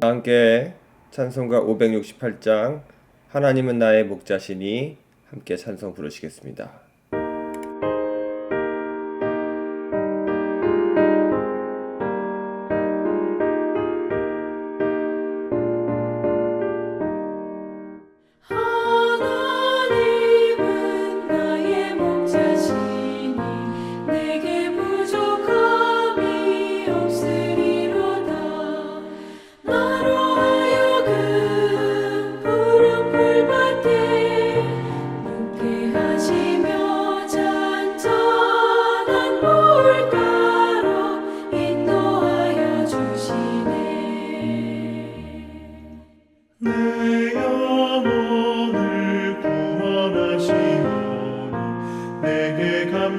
다 함께 찬송가 568장 하나님은 나의 목자시니 함께 찬송 부르시겠습니다.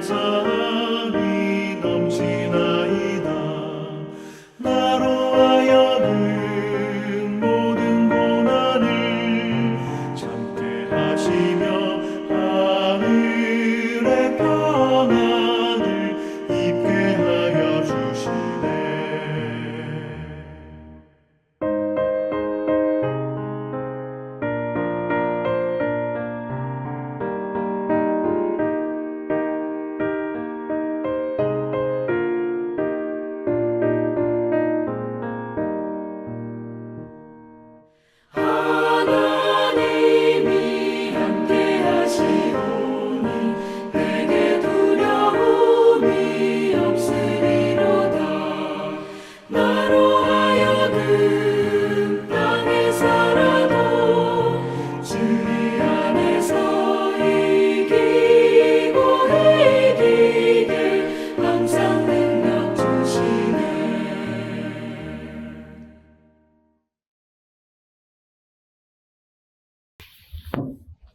감사함이 넘치나이다. 나로 하여금 모든 고난을 참게 하시며 하늘의 평안을 입게 하여 주시네.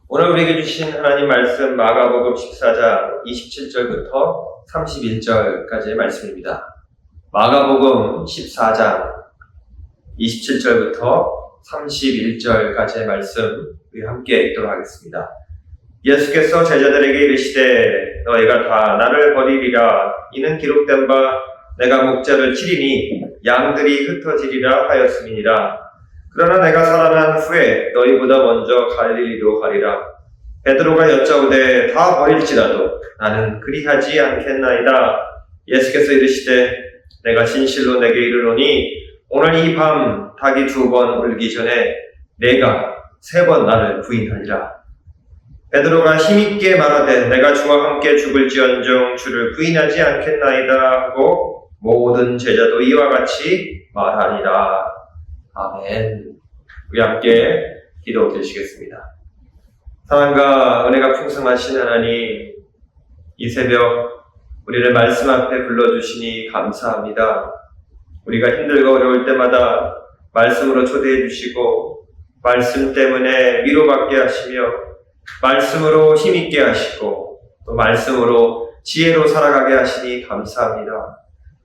오늘 우리에게 주신 하나님 말씀 마가복음 14장 27절부터 31절까지의 말씀입니다. 마가복음 14장 27절부터 31절까지의 말씀 우리 함께 읽도록 하겠습니다. 예수께서 제자들에게 이르시되 너희가 다 나를 버리리라. 이는 기록된 바 내가 목자를 치리니 양들이 흩어지리라 하였음이니라. 그러나 내가 살아난 후에 너희보다 먼저 갈릴리로 가리라. 베드로가 여짜오되 다 버릴지라도 나는 그리하지 않겠나이다. 예수께서 이르시되 내가 진실로 내게 이르노니 오늘 이 밤 닭이 2번 울기 전에 내가 3번 나를 부인하리라. 베드로가 힘있게 말하되 내가 주와 함께 죽을지언정 주를 부인하지 않겠나이다 하고 모든 제자도 이와 같이 말하니라. 아멘. 우리 함께 기도 드리시겠습니다. 사랑과 은혜가 풍성하신 하나님, 이 새벽 우리를 말씀 앞에 불러주시니 감사합니다. 우리가 힘들고 어려울 때마다 말씀으로 초대해 주시고 말씀 때문에 위로받게 하시며 말씀으로 힘있게 하시고 또 말씀으로 지혜로 살아가게 하시니 감사합니다.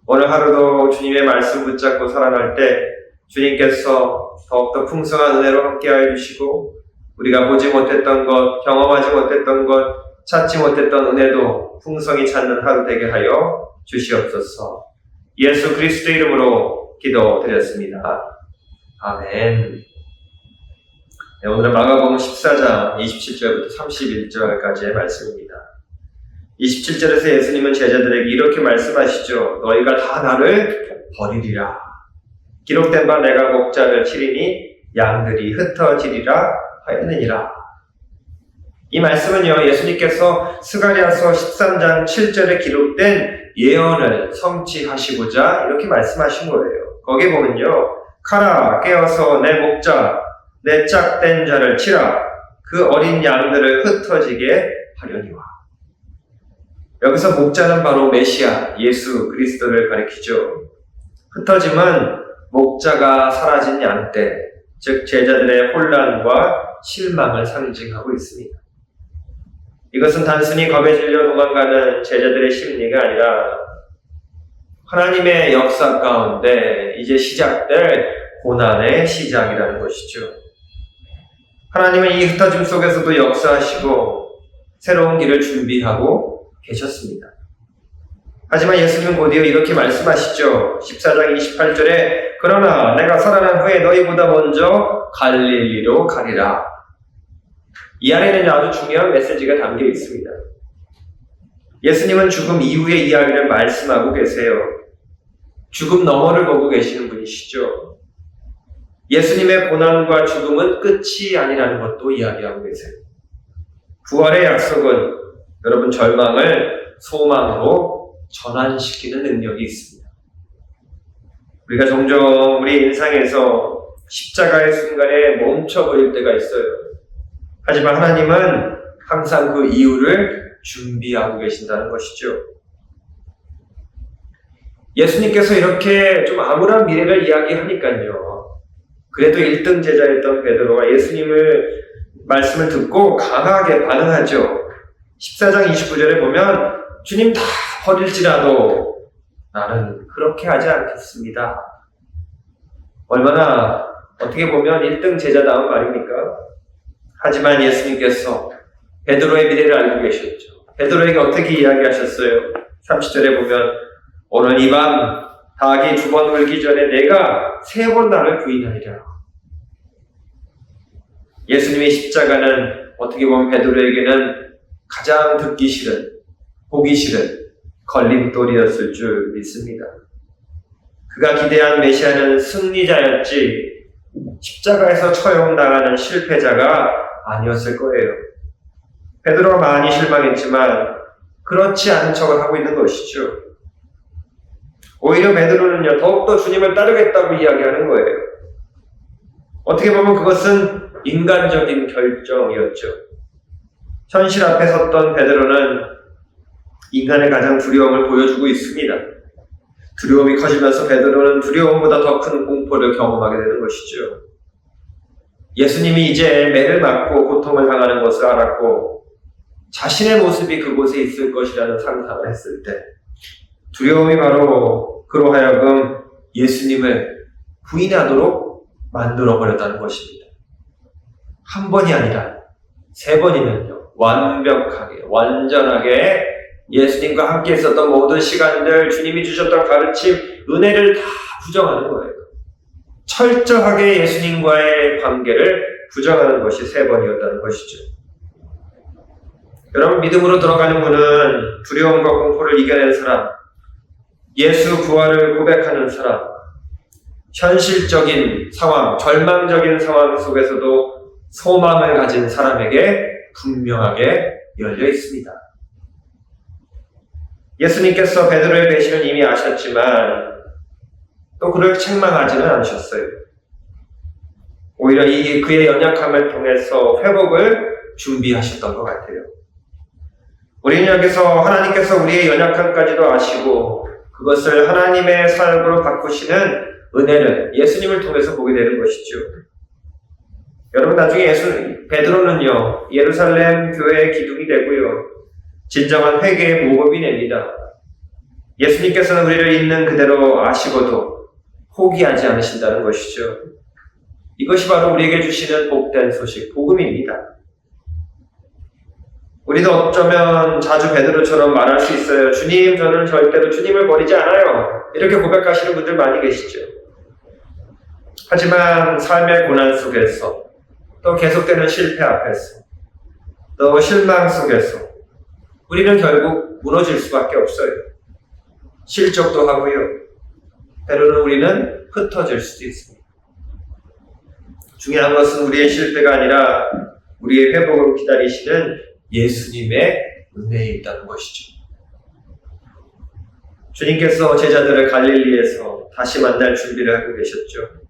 오늘 하루도 주님의 말씀 붙잡고 살아갈 때 주님께서 더욱더 풍성한 은혜로 함께하여 주시고 우리가 보지 못했던 것, 경험하지 못했던 것, 찾지 못했던 은혜도 풍성히 찾는 하루 되게 하여 주시옵소서. 예수 그리스도 이름으로 기도드렸습니다. 아멘. 네, 오늘은 마가복음 14장 27절부터 31절까지의 말씀입니다. 27절에서 예수님은 제자들에게 이렇게 말씀하시죠. 너희가 다 나를 버리리라. 기록된 바 내가 목자를 치리니 양들이 흩어지리라 하였느니라. 이 말씀은요, 예수님께서 스가랴서 13장 7절에 기록된 예언을 성취하시고자 이렇게 말씀하신 거예요. 거기 보면요, 가라 깨어서 내 목자 내 짝된 자를 치라. 그 어린 양들을 흩어지게 하려니와. 여기서 목자는 바로 메시아 예수 그리스도를 가리키죠. 흩어짐은 목자가 사라진 양떼, 즉 제자들의 혼란과 실망을 상징하고 있습니다. 이것은 단순히 겁에 질려 도망가는 제자들의 심리가 아니라 하나님의 역사 가운데 이제 시작될 고난의 시작이라는 것이죠. 하나님은 이 흩어짐 속에서도 역사하시고 새로운 길을 준비하고 계셨습니다. 하지만 예수님은 곧이어 이렇게 말씀하시죠. 14장 28절에 그러나 내가 살아난 후에 너희보다 먼저 갈릴리로 가리라. 이 안에는 아주 중요한 메시지가 담겨 있습니다. 예수님은 죽음 이후의 이야기를 말씀하고 계세요. 죽음 너머를 보고 계시는 분이시죠. 예수님의 고난과 죽음은 끝이 아니라는 것도 이야기하고 계세요. 부활의 약속은 여러분 절망을 소망으로 전환시키는 능력이 있습니다. 우리가 종종 우리 인생에서 십자가의 순간에 멈춰버릴 때가 있어요. 하지만 하나님은 항상 그 이유를 준비하고 계신다는 것이죠. 예수님께서 이렇게 좀 암울한 미래를 이야기하니까요. 그래도 1등 제자였던 베드로가 예수님을 말씀을 듣고 강하게 반응하죠. 14장 29절에 보면 주님 다 버릴지라도 나는 그렇게 하지 않겠습니다. 얼마나 어떻게 보면 1등 제자다운 말입니까? 하지만 예수님께서 베드로의 미래를 알고 계셨죠. 베드로에게 어떻게 이야기하셨어요? 30절에 보면 오늘 이 밤 닭이 2번 울기 전에 내가 3번 나를 부인하리라. 예수님의 십자가는 어떻게 보면 베드로에게는 가장 듣기 싫은, 보기 싫은 걸림돌이었을 줄 믿습니다. 그가 기대한 메시아는 승리자였지 십자가에서 처형당하는 실패자가 아니었을 거예요. 베드로가 많이 실망했지만 그렇지 않은 척을 하고 있는 것이죠. 오히려 베드로는요, 더욱더 주님을 따르겠다고 이야기하는 거예요. 어떻게 보면 그것은 인간적인 결정이었죠. 현실 앞에 섰던 베드로는 인간의 가장 두려움을 보여주고 있습니다. 두려움이 커지면서 베드로는 두려움보다 더 큰 공포를 경험하게 되는 것이죠. 예수님이 이제 매를 맞고 고통을 당하는 것을 알았고 자신의 모습이 그곳에 있을 것이라는 상상을 했을 때 두려움이 바로 그로 하여금 예수님을 부인하도록 만들어버렸다는 것입니다. 한 번이 아니라 3번이면요. 완벽하게, 완전하게 예수님과 함께 있었던 모든 시간들, 주님이 주셨던 가르침, 은혜를 다 부정하는 거예요. 철저하게 예수님과의 관계를 부정하는 것이 3번이었다는 것이죠. 여러분, 믿음으로 들어가는 분은 두려움과 공포를 이겨낸 사람, 예수 부활을 고백하는 사람, 현실적인 상황, 절망적인 상황 속에서도 소망을 가진 사람에게 분명하게 열려 있습니다. 예수님께서 베드로의 배신을 이미 아셨지만 또 그를 책망하지는 않으셨어요. 오히려 그의 연약함을 통해서 회복을 준비하셨던 것 같아요. 우리는 여기서 하나님께서 우리의 연약함까지도 아시고 그것을 하나님의 삶으로 바꾸시는 은혜를 예수님을 통해서 보게 되는 것이죠. 여러분, 나중에 베드로는요, 예루살렘 교회의 기둥이 되고요, 진정한 회개의 모범이 됩니다. 예수님께서는 우리를 있는 그대로 아시고도 포기하지 않으신다는 것이죠. 이것이 바로 우리에게 주시는 복된 소식, 복음입니다. 우리도 어쩌면 자주 베드로처럼 말할 수 있어요. 주님, 저는 절대로 주님을 버리지 않아요. 이렇게 고백하시는 분들 많이 계시죠. 하지만 삶의 고난 속에서 또 계속되는 실패 앞에서 또 실망 속에서 우리는 결국 무너질 수밖에 없어요. 실족도 하고요. 때로는 우리는 흩어질 수도 있습니다. 중요한 것은 우리의 실패가 아니라 우리의 회복을 기다리시는 예수님의 은혜에 있다는 것이죠. 주님께서 제자들을 갈릴리에서 다시 만날 준비를 하고 계셨죠.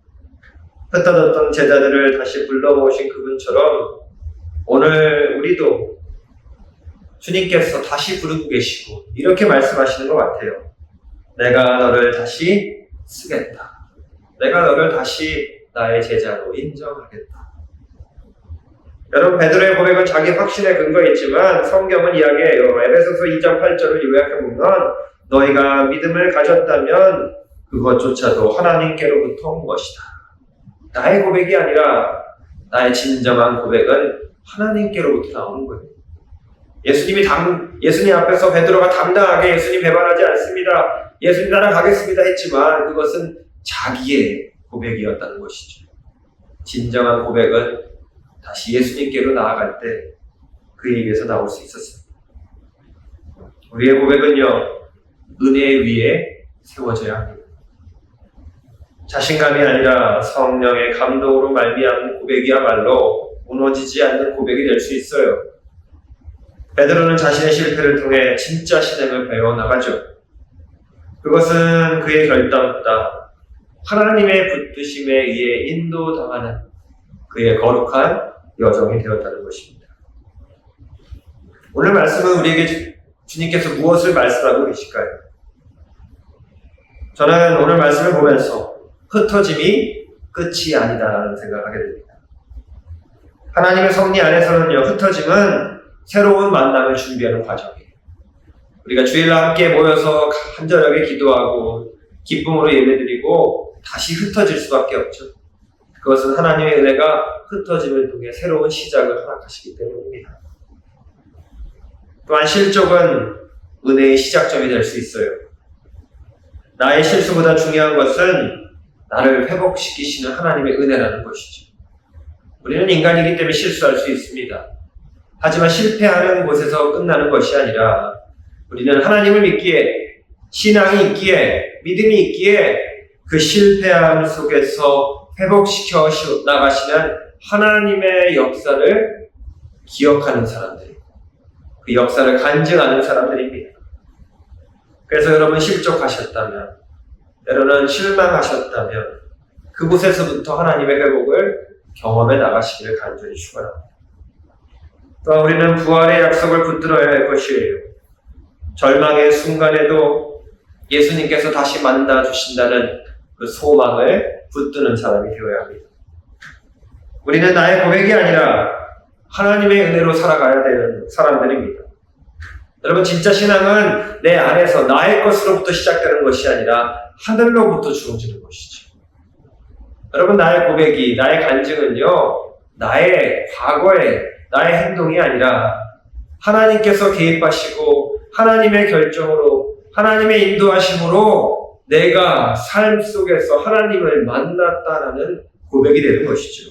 흩어졌던 제자들을 다시 불러모으신 그분처럼 오늘 우리도 주님께서 다시 부르고 계시고 이렇게 말씀하시는 것 같아요. 내가 너를 다시 쓰겠다. 내가 너를 다시 나의 제자로 인정하겠다. 여러분, 베드로의 고백은 자기 확신에 근거했지만 성경은 이야기해요. 에베소서 2장 8절을 요약해보면 너희가 믿음을 가졌다면 그것조차도 하나님께로부터 온 것이다. 나의 고백이 아니라 나의 진정한 고백은 하나님께로부터 나오는 거예요. 예수님이 예수님 앞에서 베드로가 당당하게 예수님 배반하지 않습니다. 예수님 따라가겠습니다 했지만 그것은 자기의 고백이었다는 것이죠. 진정한 고백은 다시 예수님께로 나아갈 때 그에게서 나올 수 있었습니다. 우리의 고백은요, 은혜 위에 세워져야 합니다. 자신감이 아니라 성령의 감동으로 말미암은 고백이야말로 무너지지 않는 고백이 될 수 있어요. 베드로는 자신의 실패를 통해 진짜 신앙을 배워나가죠. 그것은 그의 결단보다 하나님의 붙드심에 의해 인도당하는 그의 거룩한 여정이 되었다는 것입니다. 오늘 말씀은 우리에게 주님께서 무엇을 말씀하고 계실까요? 저는 오늘 말씀을 보면서 흩어짐이 끝이 아니다라는 생각을 하게 됩니다. 하나님의 섭리 안에서는요, 흩어짐은 새로운 만남을 준비하는 과정이에요. 우리가 주일날 함께 모여서 간절하게 기도하고 기쁨으로 예배드리고 다시 흩어질 수밖에 없죠. 그것은 하나님의 은혜가 흩어짐을 통해 새로운 시작을 허락하시기 때문입니다. 또한 실족은 은혜의 시작점이 될 수 있어요. 나의 실수보다 중요한 것은 나를 회복시키시는 하나님의 은혜라는 것이죠. 우리는 인간이기 때문에 실수할 수 있습니다. 하지만 실패하는 곳에서 끝나는 것이 아니라 우리는 하나님을 믿기에, 신앙이 있기에, 믿음이 있기에 그 실패함 속에서 회복시켜 나가시는 하나님의 역사를 기억하는 사람들이고 그 역사를 간증하는 사람들입니다. 그래서 여러분 실족하셨다면, 여러분은 실망하셨다면 그곳에서부터 하나님의 회복을 경험해 나가시기를 간절히 축원합니다. 또한 우리는 부활의 약속을 붙들어야 할 것이에요. 절망의 순간에도 예수님께서 다시 만나 주신다는 그 소망을 붙드는 사람이 되어야 합니다. 우리는 나의 고백이 아니라 하나님의 은혜로 살아가야 되는 사람들입니다. 여러분, 진짜 신앙은 내 안에서 나의 것으로부터 시작되는 것이 아니라 하늘로부터 주어지는 것이죠. 여러분, 나의 고백이, 나의 간증은요, 나의 과거의 나의 행동이 아니라 하나님께서 개입하시고 하나님의 결정으로, 하나님의 인도하심으로 내가 삶 속에서 하나님을 만났다라는 고백이 되는 것이죠.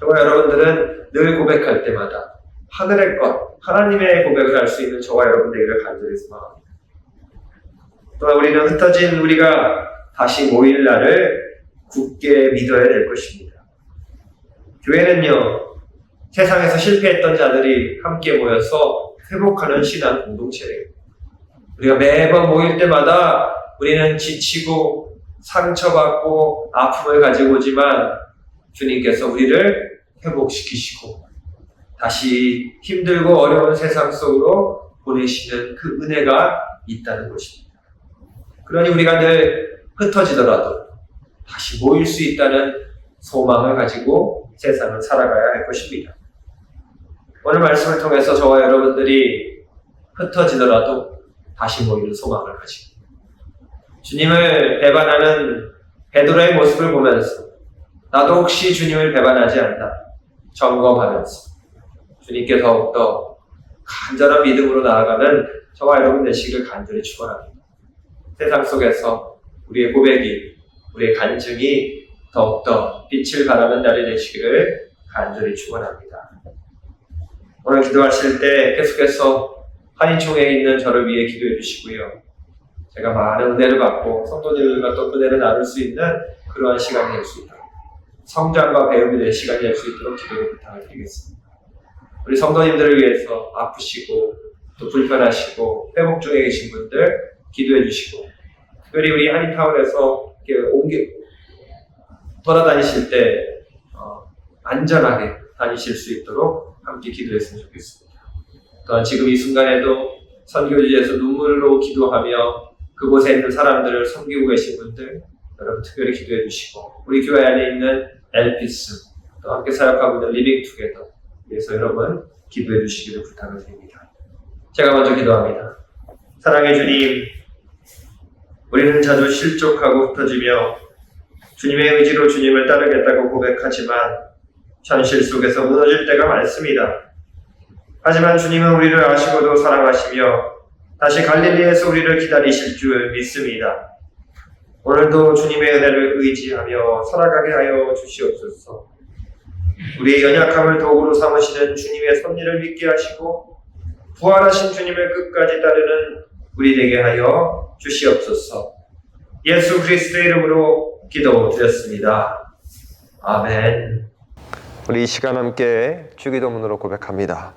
저와 여러분들은 늘 고백할 때마다 하늘의 것, 하나님의 고백을 할 수 있는 저와 여러분 되기를 간절히 소망합니다. 또한 우리는 흩어진 우리가 다시 모일 날을 굳게 믿어야 될 것입니다. 교회는요, 세상에서 실패했던 자들이 함께 모여서 회복하는 신앙 공동체예요. 우리가 매번 모일 때마다 우리는 지치고 상처받고 아픔을 가지고 오지만 주님께서 우리를 회복시키시고 다시 힘들고 어려운 세상 속으로 보내시는 그 은혜가 있다는 것입니다. 그러니 우리가 늘 흩어지더라도 다시 모일 수 있다는 소망을 가지고 세상을 살아가야 할 것입니다. 오늘 말씀을 통해서 저와 여러분들이 흩어지더라도 다시 모이는 소망을 가지고 주님을 배반하는 베드로의 모습을 보면서 나도 혹시 주님을 배반하지 않나 점검하면서 주님께 더욱더 간절한 믿음으로 나아가는 저와 여러분 되시기를 간절히 축원합니다. 세상 속에서 우리의 고백이, 우리의 간증이 더욱더 빛을 발하는 날이 되시기를 간절히 축원합니다. 오늘 기도하실 때 계속해서 한인총회에 있는 저를 위해 기도해 주시고요. 제가 많은 은혜를 받고 성도들과 또 은혜를 나눌 수 있는 그러한 시간이 될 수 있도록, 성장과 배움이 될 시간이 될 수 있도록 기도를 부탁을 드리겠습니다. 우리 성도님들을 위해서 아프시고 또 불편하시고 회복 중에 계신 분들 기도해 주시고, 특별히 우리 한인타운에서 이렇게 돌아다니실 때 안전하게 다니실 수 있도록 함께 기도했으면 좋겠습니다. 또한 지금 이 순간에도 선교지에서 눈물로 기도하며 그곳에 있는 사람들을 섬기고 계신 분들 여러분 특별히 기도해 주시고, 우리 교회 안에 있는 엘피스 또 함께 사역하고 있는 리빙투게더 위해서 여러분 기도해 주시기를 부탁을 드립니다. 제가 먼저 기도합니다. 사랑의 주님, 우리는 자주 실족하고 흩어지며 주님의 의지로 주님을 따르겠다고 고백하지만 현실 속에서 무너질 때가 많습니다. 하지만 주님은 우리를 아시고도 사랑하시며 다시 갈릴리에서 우리를 기다리실 줄 믿습니다. 오늘도 주님의 은혜를 의지하며 살아가게 하여 주시옵소서. 우리의 연약함을 도구로 삼으시는 주님의 섭리를 믿게 하시고 부활하신 주님을 끝까지 따르는 우리 되게 하여 주시옵소서. 예수 그리스도의 이름으로 기도드렸습니다. 아멘. 우리 이 시간 함께 주기도문으로 고백합니다.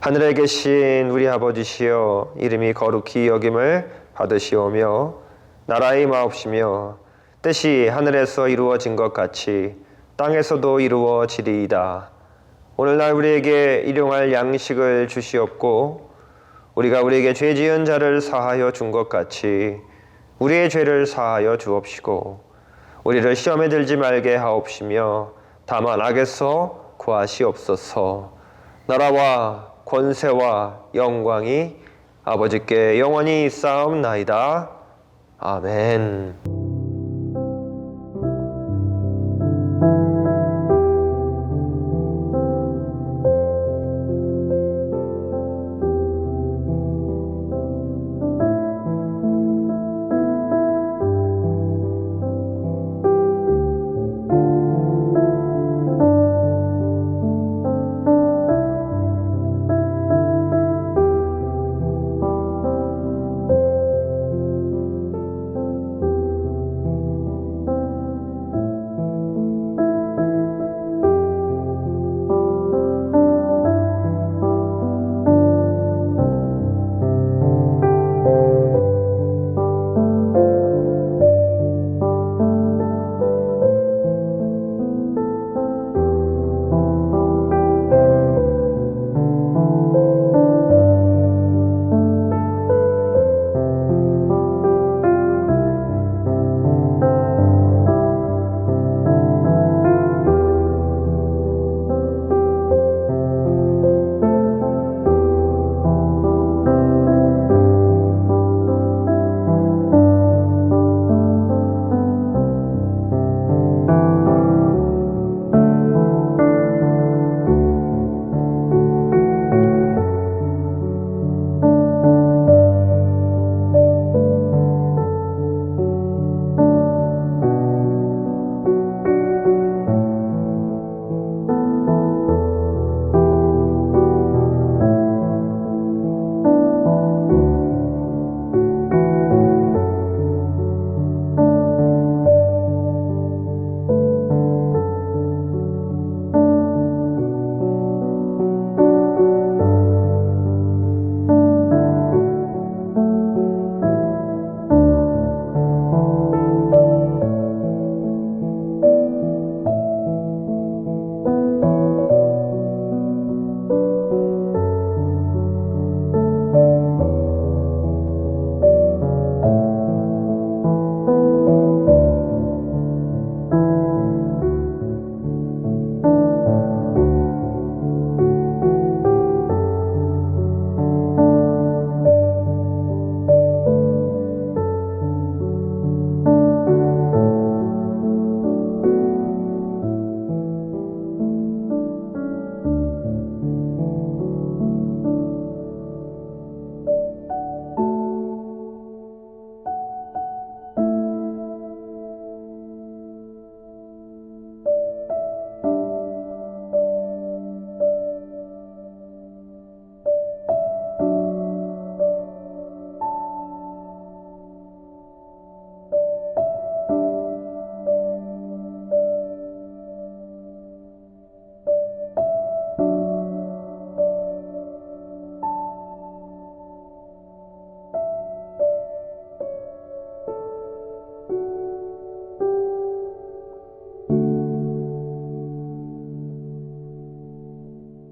하늘에 계신 우리 아버지시여, 이름이 거룩히 여김을 받으시오며 나라의 마옵시며 뜻이 하늘에서 이루어진 것 같이 땅에서도 이루어지리이다. 오늘날 우리에게 일용할 양식을 주시옵고 우리가 우리에게 죄 지은 자를 사하여 준 것 같이 우리의 죄를 사하여 주옵시고 우리를 시험에 들지 말게 하옵시며 다만 악에서 구하시옵소서. 나라와 권세와 영광이 아버지께 영원히 있사옵나이다. 아멘.